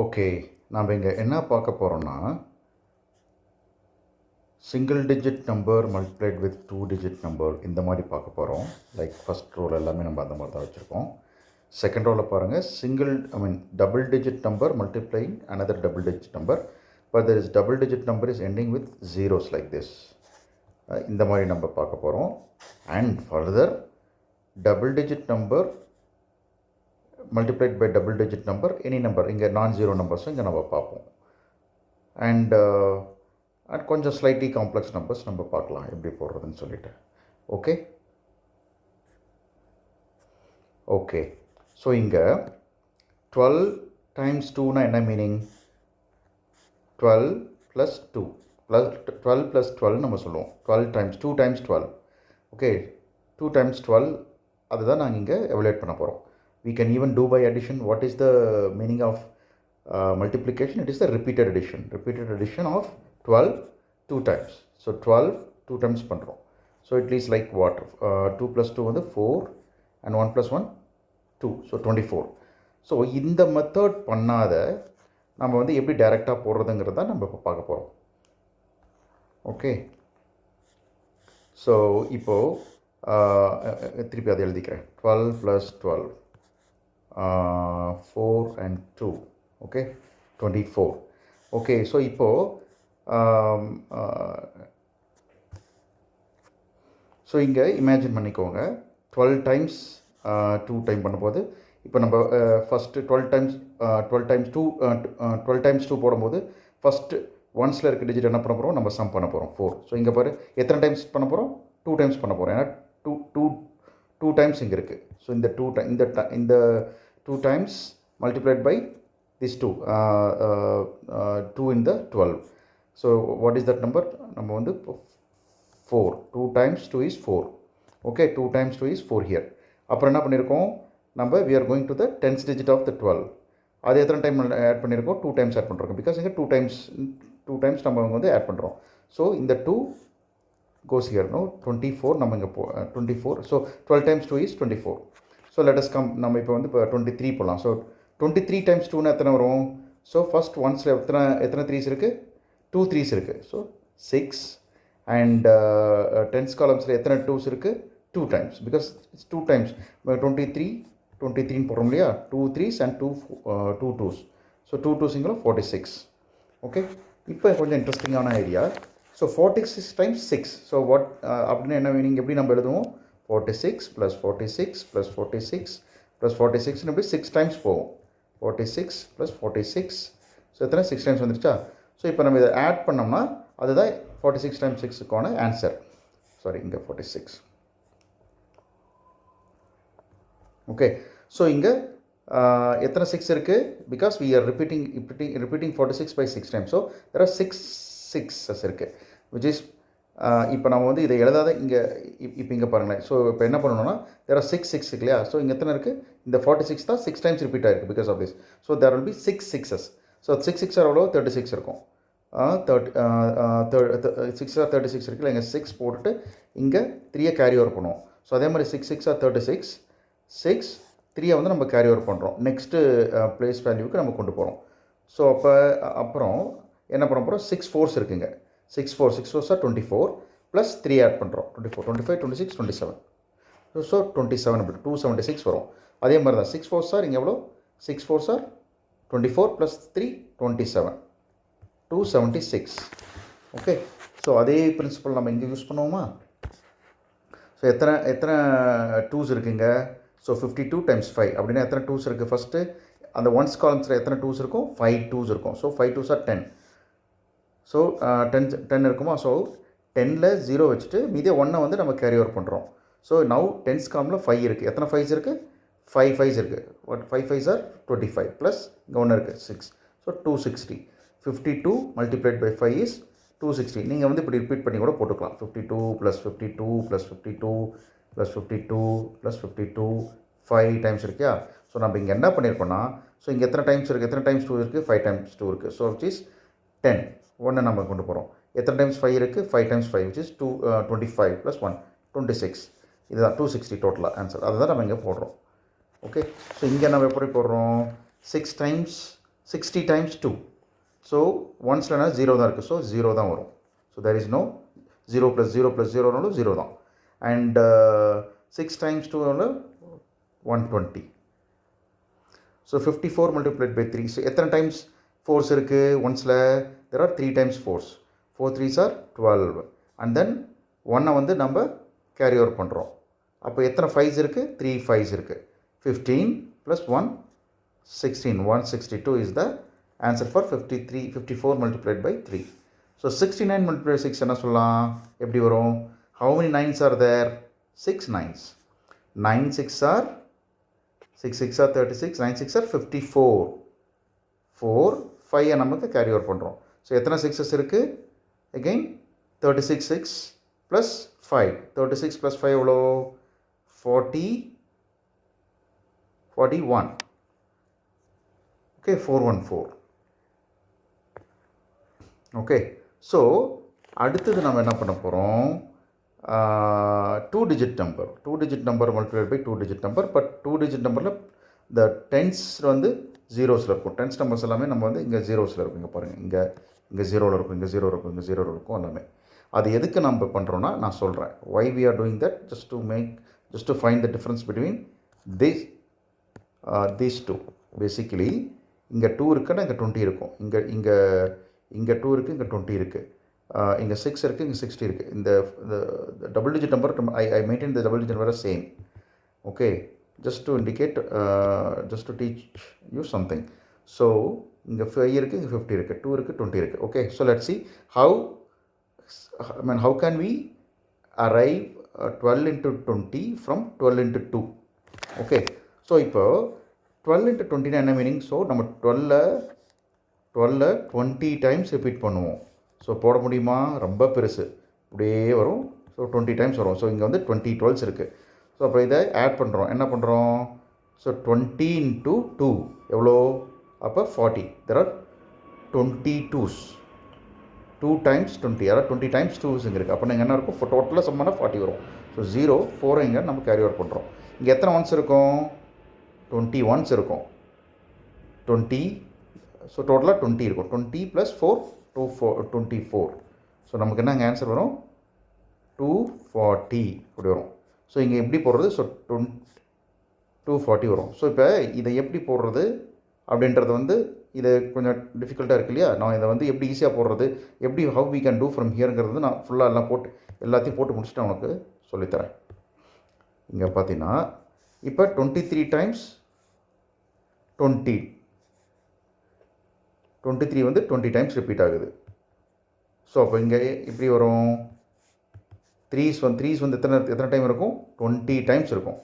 Okay, நாம் இங்கே என்ன பார்க்க போகிறோம்னா single digit number multiplied with 2 digit number இந்த மாதிரி பார்க்க போகிறோம். லைக் ஃபஸ்ட் ரோல் எல்லாமே நம்ம அந்த மாதிரி தான் வச்சுருக்கோம். செகண்ட் ரோவில் பாருங்கள், double digit number multiplying another double digit number, but there is double digit number is ending with zeros like this. இந்த மாதிரி நம்ம பார்க்க போகிறோம். And further double digit number multiplied by double digit number, any number, இங்கே non-zero numbers இங்கே நம்ம பார்ப்போம். And கொஞ்சம் ஸ்லைட்லி காம்ப்ளெக்ஸ் நம்பர்ஸ் நம்ம பார்க்கலாம் எப்படி போடுறதுன்னு சொல்லிட்டு. ஓகே ஸோ இங்கே 12 times 2னா என்ன மீனிங்? 12 plus 2 plus 12 plus 12 நம்ம சொல்லுவோம். 12 times 2 times 12. ஓகே, 2 times 12 அதுதான் நாங்கள் இங்கே எவலுவேட் பண்ண போகிறோம். We can even do by addition. What is the meaning of multiplication? It is the repeated addition. Repeated addition of 12 2 times. So 12 2 times பண்ணுறோம். So it is like what? 2 plus 2 வந்து 4 and 1 plus 1 2. So 24. So இந்த method பண்ணாத நம்ம வந்து எப்படி டைரெக்டாக போடுறதுங்கிறத நம்ம இப்போ பார்க்க போகிறோம். ஓகே, ஸோ இப்போது திருப்பி அதை எழுதிக்கிறேன். 12 plus 12 4 and 2, okay, 24. Okay, so இப்போது ஸோ இங்கே இமேஜின் பண்ணிக்கோங்க, 12 times 2 டைம் பண்ணும்போது இப்போ நம்ம ஃபஸ்ட்டு 12 times 2 போடும்போது ஃபஸ்ட்டு ஒன்ஸில் இருக்க டிஜிட் என்ன பண்ண போகிறோம்? நம்ம சம் பண்ண போகிறோம் 4. ஸோ இங்கே பாரு எத்தனை டைம்ஸ் பண்ண போகிறோம்? 2 times பண்ண போகிறோம். ஏன்னா 2 times இங்கே இருக்குது. ஸோ இந்த 2 times multiplied by this 2 in the 12. So what is that number? நம்ம வந்து 4. 2 times 2 is 4. Okay, 2 times 2 is 4 here. அப்புறம் என்ன பண்ணியிருக்கோம்? நம்ம we are going to the 10th digit of the 12. அது எத்தனை டைம் ஆட் பண்ணியிருக்கோம்? 2 times ஆட் பண்ணுறோம். பிகாஸ் இங்கே 2 times நம்ம வந்து ஆட் பண்ணுறோம். ஸோ இந்த 2 goes here, no? 24 நம்ம இங்கே 24. So 12 times 2 is 24. So let us come, நம்ம இப்போ வந்து இப்போ 23 போகலாம். ஸோ 23 times 2னா எத்தனை வரும்? ஸோ ஃபஸ்ட் ஒன்ஸில் எத்தனை 3s இருக்குது? 2 3s இருக்குது. ஸோ 6. அண்ட் 10th காலம்ஸில் எத்தனை 2s இருக்குது? 2 times, பிகாஸ் இட்ஸ் 2 times. 23 போடுறோம் இல்லையா? 2 3s and 2 2s. So 2 2s 46. Okay, இப்போ கொஞ்சம் இன்ட்ரெஸ்டிங்கான idea. So 46 times 6. So what அப்படின்னு என்ன மீனிங்? எப்படி நம்ம எழுதுவோம்? 46 plus 46 plus 46 plus 46 இப்படி 6 times போகும். 46 plus 46. ஸோ எத்தனை? 6 times வந்துருச்சா? ஸோ இப்போ நம்ம இதை ஆட் பண்ணோம்னா அதுதான் 46 times 6க்கான ஆன்சர். சாரி, இங்கே 46. ஓகே, ஸோ இங்கே எத்தனை 6 இருக்குது? Because we are repeating 46 by 6 times. So there are 6 6s இருக்குது, which is இப்போ நம்ம வந்து இதை எழுதாத இப்போ இங்கே பாருங்களேன். ஸோ இப்போ என்ன பண்ணணும்னா there are 6 6 இருக்கு இல்லையா? ஸோ இங்கே எத்தனை இருக்குது? இந்த 46 தான் 6 times ரிப்பீட் ஆகிருக்கு because of this. So there will be 6 6s. So 6 6 எவ்வளோ? 36 இருக்கும். 6 36 இருக்குல்ல, இங்கே 6 போட்டுட்டு இங்கே 3 கேரி ஓவர் பண்ணுவோம். ஸோ அதே மாதிரி 6 6 36. 6 3 வந்து நம்ம கேரி ஓவர் பண்ணுறோம். நெக்ஸ்ட்டு ப்ளேஸ் வேல்யூவுக்கு நம்ம கொண்டு போகிறோம். ஸோ அப்புறம் என்ன பண்ண போகிறோம்? 6 4s இருக்குங்க. 6 4s are 24 ப்ளஸ் 3 ஆட் பண்ணுறோம். 24 25 26 27. ஸோ 27 அப்படி 276 வரும். அதே மாதிரி தான் 6 4s இங்கே எவ்வளோ? 6 4s 24 ப்ளஸ் 3 27 276. ஓகே, ஸோ அதே பிரின்சிபல் நம்ம இங்கே யூஸ் பண்ணுவோமா? ஸோ எத்தனை 2s இருக்குங்க? ஸோ 52 times 5 அப்படின்னா எத்தனை 2s இருக்குது? ஃபஸ்ட்டு அந்த ஒன்ஸ் காலம்ஸில் எத்தனை 2s இருக்கும்? 5 2s இருக்கும். So 5 2s are 10. ஸோ 10 இருக்குமா? ஸோ 10ல் 0 வச்சுட்டு மீதே 1 வந்து நம்ம கேரி ஓவர் பண்ணுறோம். ஸோ நவ் 10th காலமில் 5 இருக்குது. எத்தனை 5s இருக்குது? 5 5s இருக்குது. 5 5s are 25 ப்ளஸ் இங்கே 1 இருக்குது 6. ஸோ 260. 52 multiplied by 5 is 260. நீங்கள் வந்து இப்படி ரிப்பீட் பண்ணி கூட போட்டுக்கலாம். 52 plus 52 plus 52 plus 52 plus 52 5 times இருக்கியா? ஸோ நம்ம இங்கே என்ன பண்ணியிருக்கோன்னா, ஸோ இங்கே எத்தனை டைம்ஸ் இருக்குது? எத்தனை டைம்ஸ் 2 இருக்குது? 5 times 2 இருக்குது. So which is 10. 1 நம்ம கொண்டு போகிறோம். எத்தனை டைம்ஸ் 5 இருக்குது? 5 times 5 which is 25 ப்ளஸ் 1 26. இதுதான் 260 டோட்டலாக ஆன்சர். அதை தான் நம்ம இங்கே போடுறோம். ஓகே, ஸோ இங்கே நம்ம எப்படி போடுறோம்? 6 times 60 times 2. ஸோ ஒன்ஸ்லனா 0 தான் இருக்குது. ஸோ 0 தான் வரும். So there is no 0 plus 0 plus 0னாலும் 0 தான். And 6 times 2 120. So 54 multiplied by 3. So எத்தனை டைம்ஸ் ஃபோர்ஸ் இருக்குது ஒன்ஸில்? there are 3 times force. 4 3s are 12. And then 1 வந்து நம்ம கேரி ஓவர் பண்ணுறோம். அப்போ எத்தனை 5s இருக்குது? 3 5s இருக்குது. 15 plus 1 16. 162 is the answer for 54 multiplied by 3. So 69 multiplied by 6 என்ன சொல்லலாம்? எப்படி வரும்? How many 9s are there? 6 9s. 9 6 are 6 6 are 36. 9 6 are 54. 4 5 நமக்கு கேரி ஓவர் பண்ணுறோம். ஸோ எத்தனை 6s இருக்குது? again 36 6 plus 5. 36 plus 5 எவ்வளோ? 41. Okay, 414. ஓகே, ஸோ அடுத்தது நம்ம என்ன பண்ண போகிறோம்? 2 digit number. 2 digit number multiplied by 2 digit number. But 2 digit நம்பரில் இந்த டென்ஸ் வந்து ஜீரோஸில் இருக்கும். டென்ஸ் நம்பர்ஸ் எல்லாமே நம்ம வந்து இங்கே ஜீரோஸில் இருக்கும். இங்கே பாருங்கள், இங்கே 0 இருக்கும், இங்கே 0 இருக்கும், இங்கே 0 இருக்கும் எல்லாமே. அது எதுக்கு நம்ம பண்ணுறோன்னா நான் சொல்கிறேன். why we are doing that? just to find the difference between these two. basically இங்கே 2 இருக்குன்னா இங்கே 20 இருக்கும். இங்கே 2 இருக்குது, இங்கே 20 இருக்குது. இங்கே 6 இருக்குது, இங்கே 60 இருக்குது. இந்த double digit number I maintain the double digit number same. Okay, just to indicate, just to teach you something. So இங்கே 5 இருக்குது, இங்கே 50 இருக்குது, 2 இருக்குது, 20 இருக்குது. Okay, so let's see how can we arrive 12 into 20 from 12 into 2. Okay, so இப்போ 12 into 20 என்ன meaning? So நம்ம 12 20 times repeat பண்ணுவோம். ஸோ போட முடியுமா? ரொம்ப பெருசு, அப்படியே வரும். ஸோ 20 டைம்ஸ் வரும். ஸோ இங்கே வந்து 20 12s இருக்குது. ஸோ அப்போ இதை ஆட் பண்ணுறோம். என்ன பண்ணுறோம்? ஸோ 20 into 2 எவ்வளோ? அப்போ 40. there are 20 2s. 2 times 20, அதாவது 20 times 2s இங்கே இருக்குது. அப்போ நீங்கள் என்ன இருக்கும்? டோட்டலாக சம்மானா 40 வரும். ஸோ 0 4 இங்கே நம்ம கேரி ஓவர் பண்ணுறோம். இங்கே எத்தனை ஒன்ஸ் இருக்கும்? 20 ஒன்ஸ் இருக்கும். 20. ஸோ டோட்டலாக 20 இருக்கும். 20 + 4 24. ஸோ நமக்கு என்ன இங்கே ஆன்சர் வரும்? 240 இப்படி வரும். ஸோ இங்கே எப்படி போடுறது? ஸோ 240 வரும். ஸோ இப்போ இதை எப்படி போடுறது அப்படின்றது வந்து இது கொஞ்சம் டிஃபிகல்ட்டாக இருக்கு இல்லையா? நான் இதை வந்து எப்படி ஈஸியாக போடுறது, எப்படி how we can do from ஹியருங்கிறது நான் ஃபுல்லாக எல்லாத்தையும் போட்டு முடிச்சுட்டு உனக்கு சொல்லித்தரேன். இங்கே பார்த்தீங்கன்னா இப்போ 23 times 20. 23 வந்து 20 டைம்ஸ் ரிப்பீட் ஆகுது. ஸோ அப்போ இங்கே எப்படி வரும்? த்ரீஸ் வந்து எத்தனை டைம் இருக்கும்? 20 டைம்ஸ் இருக்கும்.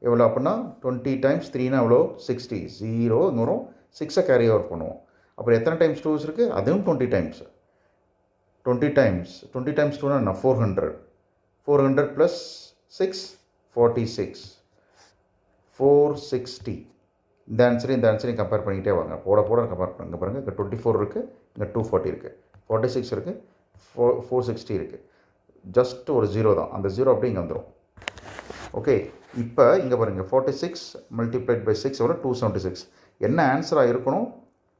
எவ்வளோ அப்படின்னா 20 times 3னா எவ்வளோ? 60. 0 இங்கே வரும். 6 கேரி ஓவர் பண்ணுவோம். அப்புறம் எத்தனை டைம்ஸ் 2s இருக்குது? அதுவும் 20 டைம்ஸ். 20 times 2னா என்ன? 400. 400 + 6 46. 460. இந்த ஆன்சரையும் கம்பேர் பண்ணிக்கிட்டே வாங்க. போட கம்பேர் பண்ணுங்க. பாருங்கள், இங்கே 24 இருக்குது, இங்கே 240 இருக்குது, 46 இருக்குது, 460 இருக்குது. ஜஸ்ட் ஒரு 0 தான். அந்த 0 அப்படியே இங்கே வந்துடும். ஓகே, இப்போ இங்கே பாருங்கள், 46 multiplied by 6 எவ்வளோ? 276. என்ன ஆன்சராக இருக்கணும்?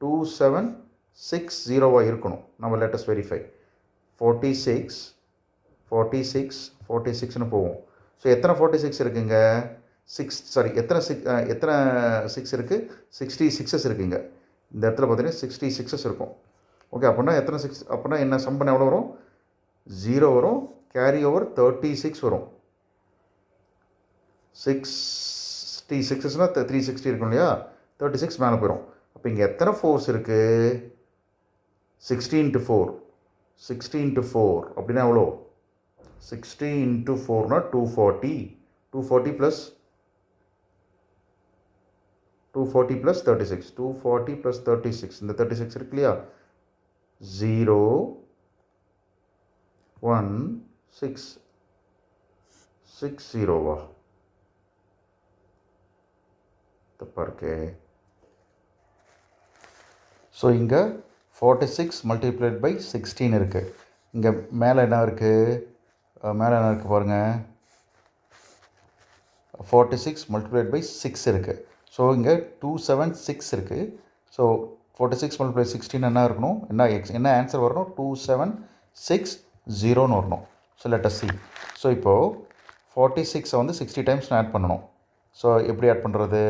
2760 இருக்கணும். நம்ம லேட்டஸ்ட் வெரிஃபை. 46ன்னு போவோம். ஸோ எத்தனை 46 இருக்குங்க? எத்தனை 6 இருக்குது? 66s இருக்குங்க. இந்த இடத்துல பார்த்தீங்கன்னா 66s இருக்கும். ஓகே, அப்படின்னா எத்தனை 6? அப்படின்னா என்ன சம் பண்ண எவ்வளோ வரும்? 0 வரும். கேரி ஓவர் 36 வரும். 66னால் 360 இருக்கும் இல்லையா? 36 மேலே போயிடும். அப்போ இங்கே எத்தனை 4s இருக்குது? 60 into 4. 60 into 4 அப்படின்னா எவ்வளோ? 60 into 4னா 240. 240 + 36. 240 + 36. இந்த 36 இருக்கு இல்லையா? 0 1 6 60வா? தப்பாக இருக்கே. ஸோ இங்கே 46 multiplied by 16 இருக்குது. இங்கே மேலே என்ன இருக்குது? பாருங்கள், 46 multiplied by 6 இருக்குது. ஸோ இங்கே 276 இருக்குது. ஸோ 46 மல்டிப்ளை 16 என்ன இருக்கணும், என்ன ஆன்சர் வரணும், 2760 வரணும். So let us see. So இப்போது 46 வந்து 60 டைம்ஸ் நான் ஆட் பண்ணணும். ஸோ எப்படி ஆட் பண்ணுறது,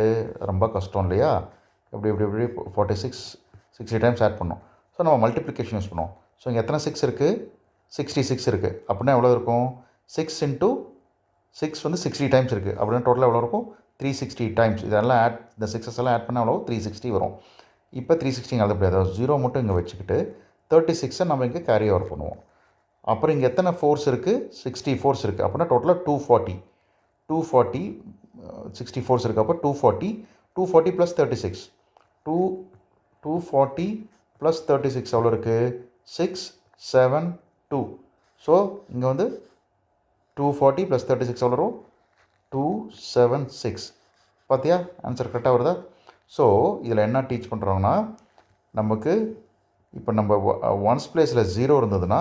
ரொம்ப கஷ்டம் இல்லையா? எப்படி 46 60 டைம்ஸ் ஆட் பண்ணணும். ஸோ நம்ம மல்டிப்ளிகேஷன் யூஸ் பண்ணுவோம். ஸோ இங்கே எத்தனை 6 இருக்குது, 66 இருக்குது. அப்படின்னா எவ்வளோ இருக்கும், 6 × 6 வந்து 60 டைம்ஸ் இருக்குது. அப்படின்னா டோட்டலாக எவ்வளோ இருக்கும், 360 டைம்ஸ். இதெல்லாம் இந்த 6s எல்லாம் ஆட் பண்ணால் எவ்வளோ, 360 வரும். இப்போ 360 எழுத முடியாது, 0 மட்டும் இங்கே வச்சுக்கிட்டு 36 நம்ம இங்கே கேரி ஓவர் பண்ணுவோம். அப்புறம் இங்கே எத்தனை ஃபோர்ஸ் இருக்குது, 60 ஃபோர்ஸ் இருக்குது. அப்படின்னா டோட்டலாக 240 60 ஃபோர்ஸ் இருக்குது. அப்போ 240 ப்ளஸ் 36 240 ப்ளஸ் 36 எவ்வளோ இருக்குது, 672. ஸோ இங்கே வந்து 240 ப்ளஸ் 36 எவ்வளோ வரும், 276. பார்த்தியா ஆன்சர் கரெக்டாக வருதா? ஸோ இதில் என்ன டீச் பண்ணுறோங்கன்னா, நமக்கு இப்போ நம்ம ஒன்ஸ் பிளேஸில் 0 இருந்ததுன்னா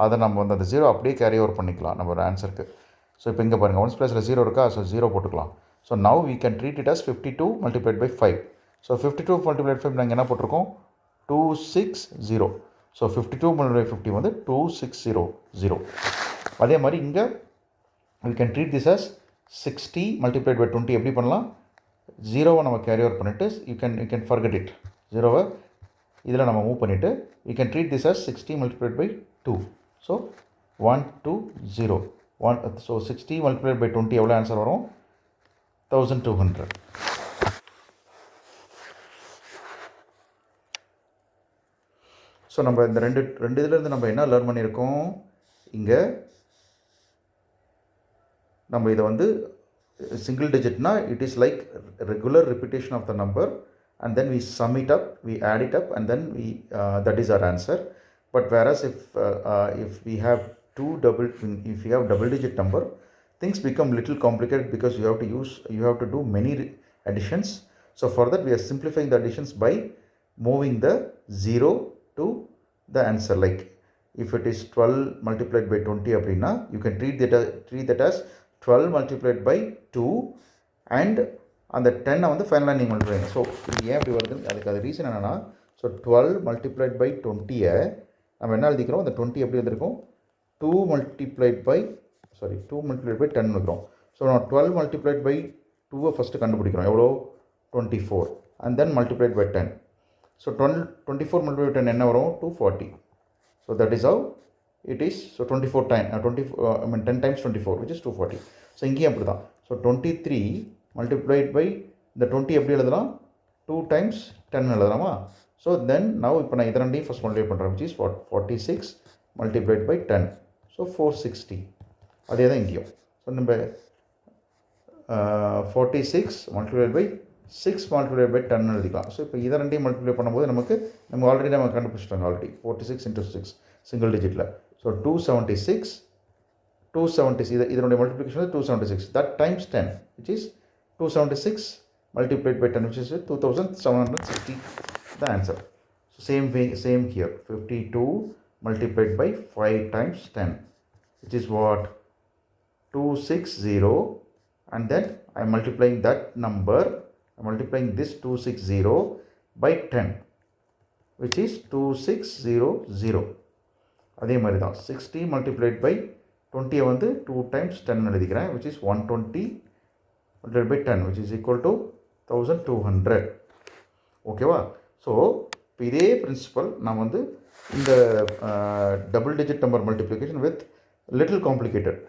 அதை நம்ம வந்து அந்த 0 அப்படியே கேரி ஓவர் பண்ணிக்கலாம் நம்ம ஒரு ஆன்சருக்கு. ஸோ இப்போ இங்கே பாருங்கள், ஒன்ஸ் பிளேஸில் 0 இருக்கா, ஸோ 0 போட்டுக்கலாம். So now we can treat it as 52 multiplied by 5. So 52 multiplied by 5 நாங்கள் என்ன போட்டிருக்கோம், 260. ஸோ 52 multiplied by 50 வந்து 2600. அதே மாதிரி இங்கே we can treat this as 60 multiplied by 20. எப்படி பண்ணலாம், 0வை நம்ம கேரி ஓவர் பண்ணிவிட்டு you can forget it. 0வை இதில் நம்ம மூவ் பண்ணிவிட்டு we can treat this as 60 multiplied by 2. So 120. So 60 multiplied by 20 எவ்வளோ ஆன்சர் வரும், 1200. ஸோ நம்ம இந்த ரெண்டு இதுலேருந்து நம்ம என்ன லேர்ன் பண்ணியிருக்கோம், இங்கே நம்ம இதை வந்து சிங்கிள் டிஜிட்னா it is like regular repetition of the number and then we sum it up, we add it up, and then that is our answer. But whereas if we have double digit number, things become little complicated because you have to do many additions. So for that we are simplifying the additions by moving the 0 to the answer. Like if it is 12 multiplied by 20 அப்படின்னா you can treat that as 12 multiplied by 2 and அந்த 10 வந்து ஃபைனலாக நீங்கள் multiply. So இது ஏன் அப்படி வருது, அது ரீசன் என்னென்னா, ஸோ 12 மல்டிப்ளைட் பை 20 நம்ம என்ன எழுதிக்கிறோம், அந்த 20 எப்படி எழுதிருக்கோம், 2 மல்டிப்ளைட் பை 10 இருக்கிறோம். ஸோ நான் 12 மல்டிப்ளைட் பை 2 ஃபஸ்ட்டு கண்டுபிடிக்கிறோம், எவ்வளோ, 24, and then multiplied by 10. So 24 multiplied by 10 என்ன வரும், 240. So that is how it is. So 10 times 24 which is 240. So இங்கேயும் அப்படி தான். ஸோ 23 multiplied by இந்த 20 எப்படி எழுதலாம், 2 times 10 எழுதலாமா. ஸோ தென் நவ் இப்போ நான் இதரண்டையும் ஃபஸ்ட் மல்டிப்ளை பண்ணுறேன், which is 46 multiplied by 10. So 460. அதே தான் இங்கேயும். ஸோ நம்ம 46 multiplied by 6 multiplied by 10 எழுதிக்கலாம். ஸோ இப்போ இதரண்டையும் மல்டிப்ளை பண்ணும்போது நம்ம ஆல்ரெடி நம்ம கண்டுபிடிச்சிட்டோங்க ஆல்ரெடி, 46 × 6 சிங்கிள் டிஜிட்டில். ஸோ 276 இதனுடைய மல்டிப்ளிகேஷன் வந்து 276, that times 10 which is 276 multiplied by 10 which is 2760, the answer. So same here, 52 multiplied by 5 times 10 which is what, 260, and then I am multiplying that number, I am multiplying this 260 by 10 which is 2600. அதே மாதிரி தான் 60 multiplied by 20 வந்து 2 times 10 எழுதிக்கிறேன், which is 120 multiplied by 10 which is equal to 1200. ஓகேவா? So இப்போ இதே principal நான் வந்து இந்த double digit number multiplication with little complicated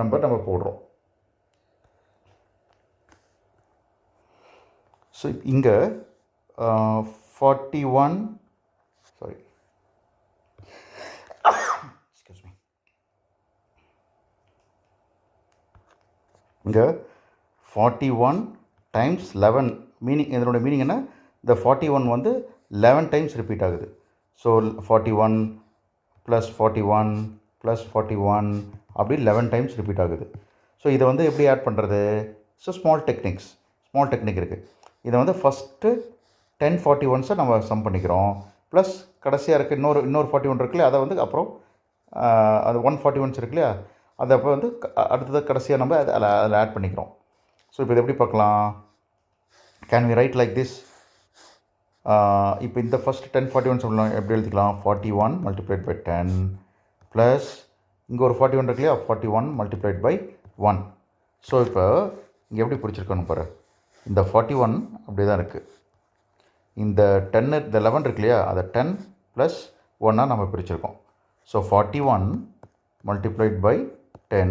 number நம்ம போடுறோம். ஸோ இங்கே 41 இங்கே 41 times 11 மீனிங், இதனுடைய மீனிங் என்ன, இந்த 41 வந்து 11 டைம்ஸ் ரிப்பீட் ஆகுது. ஸோ 41 + 41 + 41 அப்படி 11 டைம்ஸ் ரிப்பீட் ஆகுது. ஸோ இதை வந்து எப்படி ஆட் பண்ணுறது, ஸோ ஸ்மால் டெக்னிக் இருக்குது. இதை வந்து ஃபஸ்ட்டு 10 41 நம்ம சம் பண்ணிக்கிறோம், ப்ளஸ் கடைசியாக இருக்குது இன்னொரு 41 இருக்குல்லையா, அதை வந்து அப்புறம் அது 141 இருக்கு இல்லையா, அதை அப்போ வந்து அடுத்தது கடைசியாக நம்ம அதில் ஆட் பண்ணிக்கிறோம். ஸோ இப்போ இதை எப்படி பார்க்கலாம், can we write like this, இப்போ இந்த ஃபஸ்ட் 1041 சொல்லலாம் எப்படி எழுதிக்கலாம் 41 மல்டிப்ளைட் பை 10 ப்ளஸ் இங்கே ஒரு 41 இருக்கு இல்லையா 41 மல்டிப்ளைட் பை 1. ஸோ இப்போ இங்கே எப்படி பிடிச்சிருக்கணும் பாரு, இந்த 41 அப்படியே தான் இருக்குது. இந்த 10 இந்த 11 இருக்கு இல்லையா அதை 10 ப்ளஸ் 1 நம்ம பிரிச்சிருக்கோம். So 41 multiplied by 10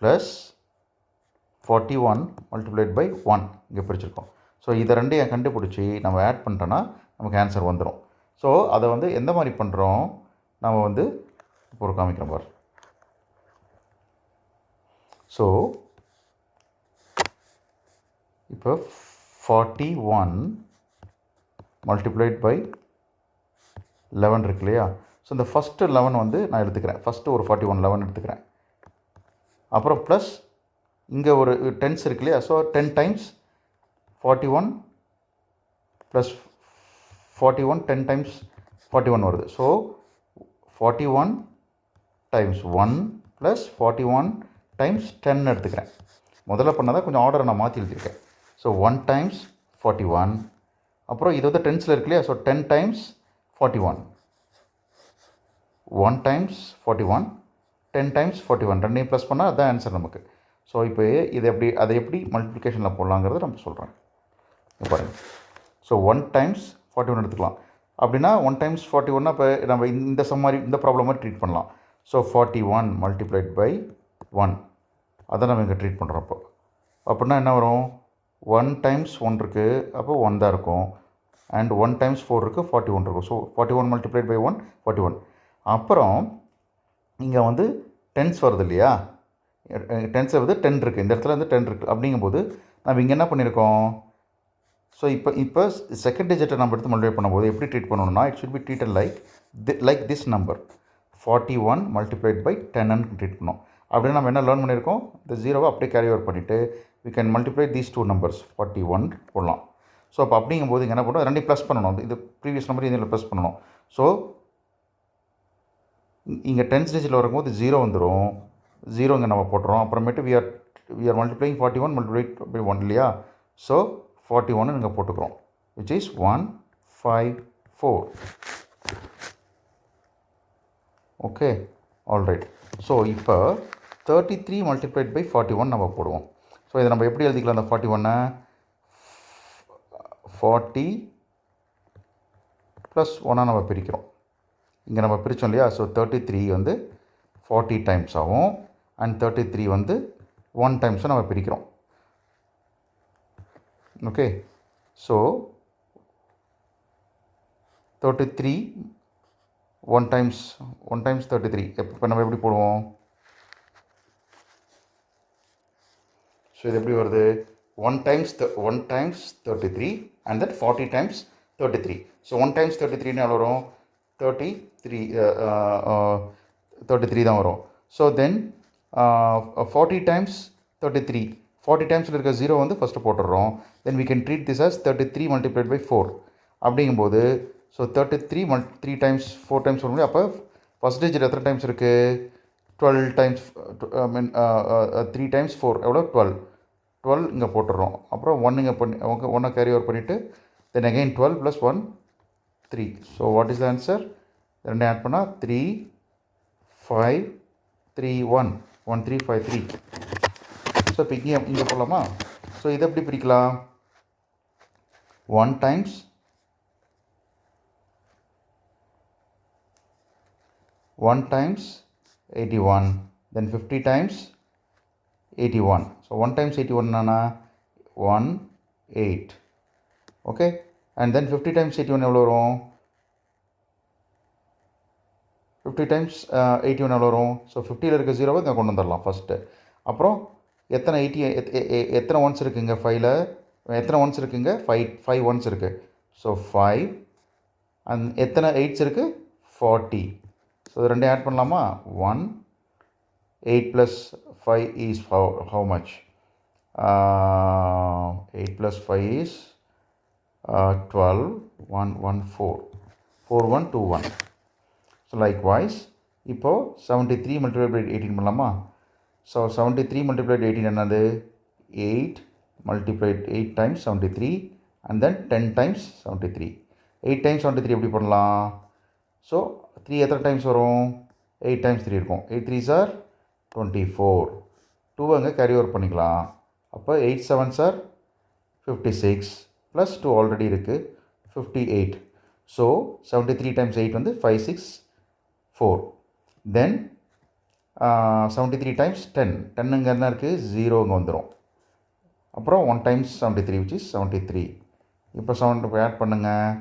plus 41 multiplied by 1 இங்கே பிரிச்சிருக்கோம். ஸோ இதை ரெண்டையும் கண்டுபிடிச்சி நம்ம ஆட் பண்ணிட்டோன்னா நமக்கு ஆன்சர் வந்துடும். ஸோ அதை வந்து எந்த மாதிரி பண்ணுறோம் நம்ம வந்து இப்போ ஒரு காமிக்கிறோம் பார். ஸோ இப்போ 41 மல்டிப்ளைட் பை 11 இருக்கு இல்லையா. ஸோ இந்த ஃபஸ்ட்டு 11 வந்து நான் எடுத்துக்கிறேன், ஃபஸ்ட்டு ஒரு 41 11 எடுத்துக்கிறேன். அப்புறம் ப்ளஸ் இங்கே ஒரு டென்ஸ் இருக்கு இல்லையா. ஸோ 10 டைம்ஸ் 41 ப்ளஸ் 41 10 டைம்ஸ் 41 வருது. ஸோ 41 டைம்ஸ் 1 ப்ளஸ் 41 டைம்ஸ் 10 எடுத்துக்கிறேன். முதல்ல பண்ணாதான் கொஞ்சம் ஆர்டரை நான் மாற்றி எழுதியிருக்கேன். ஸோ 1 டைம்ஸ் 41, அப்புறம் இது வந்து டென்ஸில் இருக்கு இல்லையா. ஸோ 10 டைம்ஸ் 41, 1 டைம்ஸ் 41, 10 டைம்ஸ் 41 ரெண்டையும் ப்ளஸ் பண்ணால் அதுதான் ஆன்சர் நமக்கு. ஸோ இப்போ இது அதை எப்படி மல்டிப்ளிகேஷனில் போடலாங்கிறத நம்ம சொல்கிறேன் பாருங்கள். ஸோ 1 டைம்ஸ் 41 எடுத்துக்கலாம். அப்படின்னா 1 டைம்ஸ் 41 இப்போ நம்ம இந்த மாதிரி இந்த ப்ராப்ளம் மாதிரி ட்ரீட் பண்ணலாம். ஸோ 41 மல்டிப்ளைட் பை 1 அதை நம்ம இங்கே ட்ரீட் பண்ணுறோம். அப்போ அப்படின்னா என்ன வரும், 1 டைம்ஸ் 1 இருக்குது, அப்போ 1 தான் இருக்கும். அண்ட் 1 டைம்ஸ் 4 இருக்குது, 41 இருக்கும். So 41 multiplied by 1 41. அப்புறம் இங்கே வந்து டென்ஸ் வருது இல்லையா, டென்ஸில் வந்து 10 இருக்குது, இந்த இடத்துல வந்து 10 இருக்குது. அப்படிங்கும்போது நம்ம இங்கே என்ன பண்ணியிருக்கோம், ஸோ இப்போ செகண்ட் டிஜிட்டை நம்ம எடுத்து மல்டிப்ளை பண்ணும்போது எப்படி ட்ரீட் பண்ணணும்னா it should be treated like this number 41 multiplied by 10 treat பண்ணோம். அப்படின்னு நம்ம என்ன லேர்ன் பண்ணியிருக்கோம், இந்த ஜீரோவை அப்படியே கேரி ஓவர் பண்ணிவிட்டு we can multiply these 2 numbers 41 போடலாம். ஸோ அப்போ அப்படிங்கும்போது இங்கே என்ன பண்ணணும், ரெண்டையும் ப்ளஸ் பண்ணணும். இது ப்ரீவியஸ் நம்பர் இதில் ப்ளஸ் பண்ணணும். ஸோ இங்கே டென்ஸ் டிஜிட்டில் வரும்போது 0 வந்துடும், 0 இங்கே நம்ம போட்டுறோம். அப்புறமேட்டு we are multiplying 41 multiplied by 1 இல்லையா. ஸோ 41 இங்கே போட்டுக்கிறோம், which is 154. Okay, alright. So இப்போ 33 மல்டிப்ளைட் பை 41 நம்ம போடுவோம். ஸோ இதை நம்ம எப்படி எழுதிக்கலாம், அந்த 41 40 ப்ளஸ் 1 நம்ம பிரிக்கிறோம். இங்கே நம்ம பிரித்தோம் இல்லையா. ஸோ 33 வந்து 40 டைம்ஸ் ஆகும், அண்ட் 33 வந்து 1 டைம்ஸும் நம்ம பிரிக்கிறோம். ஓகே, ஸோ 33 1 டைம்ஸ் 33 இப்போ நம்ம எப்படி போடுவோம், ஸோ இது எப்படி வருது, 1 times 33 and then 40 times 33. So 1 times 33 எவ்வளோ வரும், 33 தான் வரும். ஸோ தென் 40 டைம்ஸ் 33, 40 டைம்ஸில் இருக்க 0 வந்து ஃபஸ்ட்டு போட்டுடுறோம். Then we can treat this as 33 multiplied by 4. அப்படிங்கும்போது ஸோ 33 3 டைம்ஸ் 4 டைம்ஸ் வர முடியும். அப்போ ஃபஸ்ட் டிஜிட் எத்தனை டைம்ஸ் இருக்குது, 12 டைம்ஸ், ஐ மீன் 3 டைம்ஸ் 4 எவ்வளோ 12 இங்கே போட்டுடுறோம். அப்புறம் 1 இங்கே பண்ணி 1 கேரி ஓவர் பண்ணிவிட்டு then again 12 + 1 3. So what is the answer, ரெண்டு ஆட் பண்ணால் 3 5 3 1 1353. ஸோ இப்போ இங்கே போடலாமா. ஸோ இதை எப்படி பிரிக்கலாம், 1 times 81, then 50 times 81. So 1 times 81 nana 18. Okay, and then 50 times 81 எவ்வளோ வரும், 50 times 81 எவ்வளோ வரும். ஸோ 50ல் இருக்க 0வை இங்கே கொண்டு வந்துடலாம் ஃபஸ்ட்டு. அப்புறம் எத்தனை 80 எத்தனை ஒன்ஸ் இருக்குங்க 5ல், எத்தனை ஒன்ஸ் இருக்குங்க 5 ஒன்ஸ் இருக்குது. ஸோ 5 அண்ட் எத்தனை 8s இருக்குது 40. ஸோ இது ரெண்டையும் ஆட் பண்ணலாமா, 1 8 + 5 is how much, 8 + 5 is 12 114 4121. So likewise இப்போது 73 multiplied by 18 பண்ணலாமா. ஸோ 73 multiplied by 18 என்னது, 8 multiplied 8 times 73 and then 10 times 73. 8 times 73 எப்படி பண்ணலாம்? ஸோ 3 எத்தனை டைம்ஸ் வரும்? 8 டைம்ஸ் 3 இருக்கும். 8 3s are 24. 2 அங்கே கேரி ஓவர் பண்ணிக்கலாம். அப்போ 8 7s are 56 ப்ளஸ் 2 ஆல்ரெடி இருக்குது 58. ஸோ 73 டைம்ஸ் 8 வந்து 564. தென் 73 டைம்ஸ் 10. 10 இங்கே என்ன இருக்குது? 0 இங்கே வந்துடும். அப்புறம் 1 டைம்ஸ் 73 which is 73. இப்போ 7 ஆட் பண்ணுங்கள்.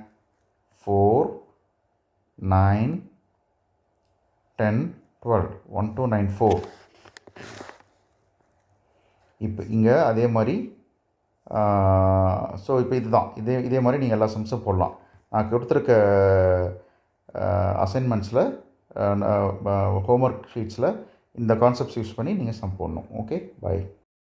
4 9 10 12 1 2 9 4. இப்போ இங்கே அதே மாதிரி ஸோ இப்போ இதுதான் இதே மாதிரி நீங்கள் எல்லா சம்ஸும் போடலாம். நான் கொடுத்துருக்க அசைன்மெண்ட்ஸில் ஹோம்ஒர்க் ஷீட்ஸில் இந்த கான்செப்ட்ஸ் யூஸ் பண்ணி நீங்கள் சம் போடணும். Okay, by.